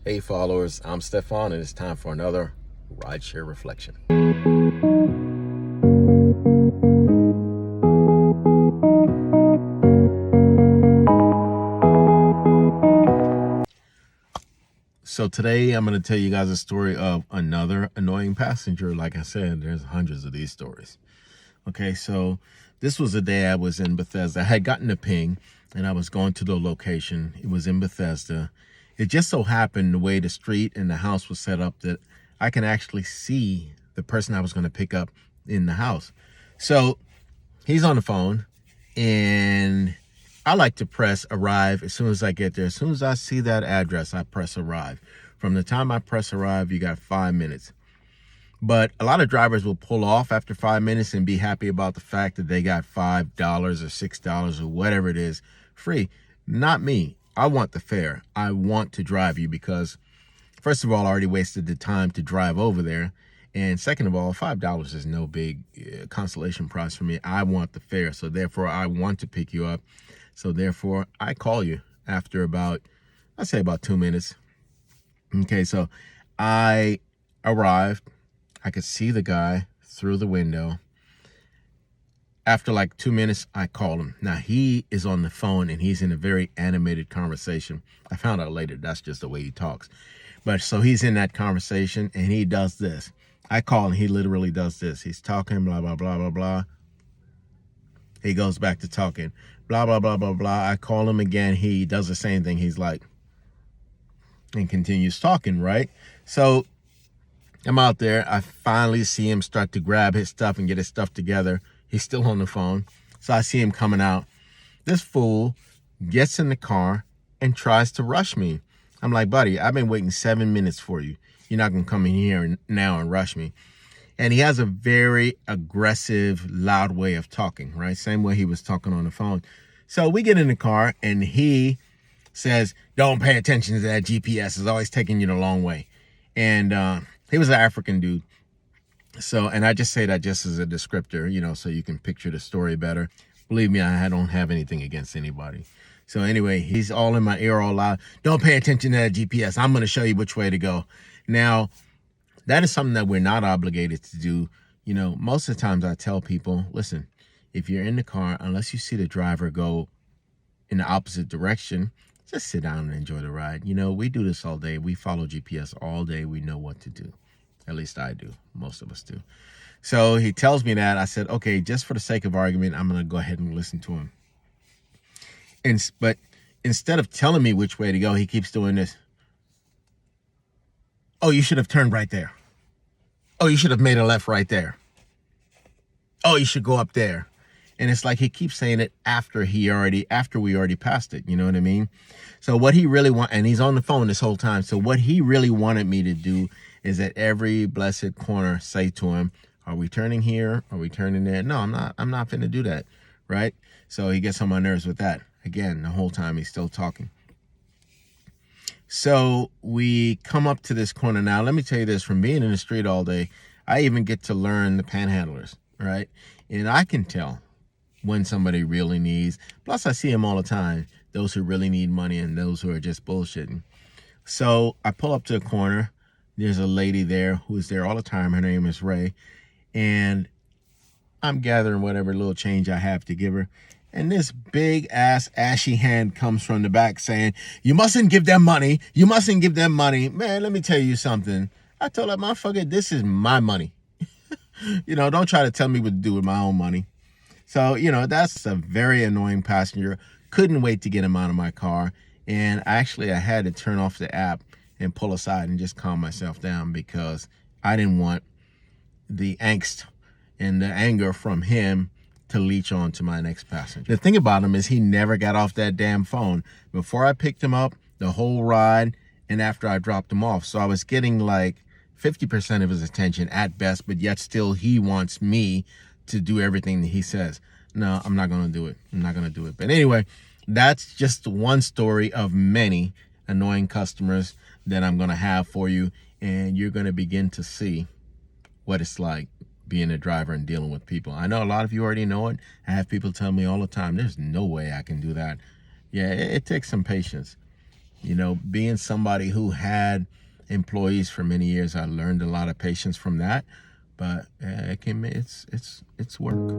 Hey followers, I'm Stefan and it's time for another Rideshare Reflection. So today I'm going to tell you guys a story of another annoying passenger. Like I said, there's hundreds of these stories. Okay, so this was the day I was in Bethesda. I had gotten a ping and I was going to the location. It was in Bethesda. It just so happened the way the street and the house was set up that I can actually see the person I was going to pick up in the house. So he's on the phone and I like to press arrive as soon as I get there. As soon as I see that address, I press arrive. From the time I press arrive, you got 5 minutes. But a lot of drivers will pull off after 5 minutes and be happy about the fact that they got $5 or $6 or whatever it is free. Not me. I want the fare. I want to drive you because, first of all, I already wasted the time to drive over there. And second of all, $5 is no big consolation prize for me. I want the fare. So therefore, I want to pick you up. So therefore, I call you after about, I'd say about 2 minutes. Okay, so I arrived. I could see the guy through the window. After like 2 minutes, I called him. Now, he is on the phone and he's in a very animated conversation. I found out later that's just the way he talks. But so he's in that conversation and he does this. I call and he literally does this. He's talking, blah, blah, blah, blah, blah. He goes back to talking, blah, blah, blah, blah, blah. I call him again. He does the same thing. He's like, and continues talking, right? So I'm out there. I finally see him start to grab his stuff and get his stuff together. He's still on the phone. So I see him coming out. This fool gets in the car and tries to rush me. I'm like, buddy, I've been waiting 7 minutes for you. You're not going to come in here now and rush me. And he has a very aggressive, loud way of talking, right? Same way he was talking on the phone. So we get in the car and he says, don't pay attention to that GPS. It's always taking you the long way. And he was an African dude. So, and I just say that just as a descriptor, you know, so you can picture the story better. Believe me, I don't have anything against anybody. So anyway, he's all in my ear all loud. Don't pay attention to that GPS. I'm going to show you which way to go. Now, that is something that we're not obligated to do. You know, most of the times I tell people, listen, if you're in the car, unless you see the driver go in the opposite direction, just sit down and enjoy the ride. You know, we do this all day. We follow GPS all day. We know what to do. At least I do. Most of us do. So he tells me that. I said, okay, just for the sake of argument, I'm going to go ahead and listen to him. But instead of telling me which way to go, he keeps doing this. Oh, you should have turned right there. Oh, you should have made a left right there. Oh, you should go up there. And it's like he keeps saying it after we already passed it. You know what I mean? So what he really and he's on the phone this whole time. So what he really wanted me to do is at every blessed corner say to him, are we turning here? Are we turning there? No, I'm not finna do that. Right? So he gets on my nerves with that. Again, the whole time he's still talking. So we come up to this corner. Now, let me tell you this, from being in the street all day, I even get to learn the panhandlers, right? And I can tell when somebody really needs, plus I see them all the time, those who really need money and those who are just bullshitting. So I pull up to the corner. There's a lady there who is there all the time. Her name is Ray. And I'm gathering whatever little change I have to give her. And this big ass ashy hand comes from the back saying, you mustn't give them money. You mustn't give them money. Man, let me tell you something. I told that motherfucker, this is my money. You know, don't try to tell me what to do with my own money. So, you know, that's a very annoying passenger. Couldn't wait to get him out of my car. And actually, I had to turn off the app and pull aside and just calm myself down because I didn't want the angst and the anger from him to leech on to my next passenger. The thing about him is he never got off that damn phone before I picked him up, the whole ride, and after I dropped him off. So I was getting like 50% of his attention at best, but yet still he wants me to do everything that he says. No, I'm not going to do it. I'm not going to do it. But anyway, that's just one story of many annoying customers that I'm going to have for you. And you're going to begin to see what it's like being a driver and dealing with people. I know a lot of you already know it. I have people tell me all the time, there's no way I can do that. Yeah, it takes some patience. You know, being somebody who had employees for many years, I learned a lot of patience from that. But it's work.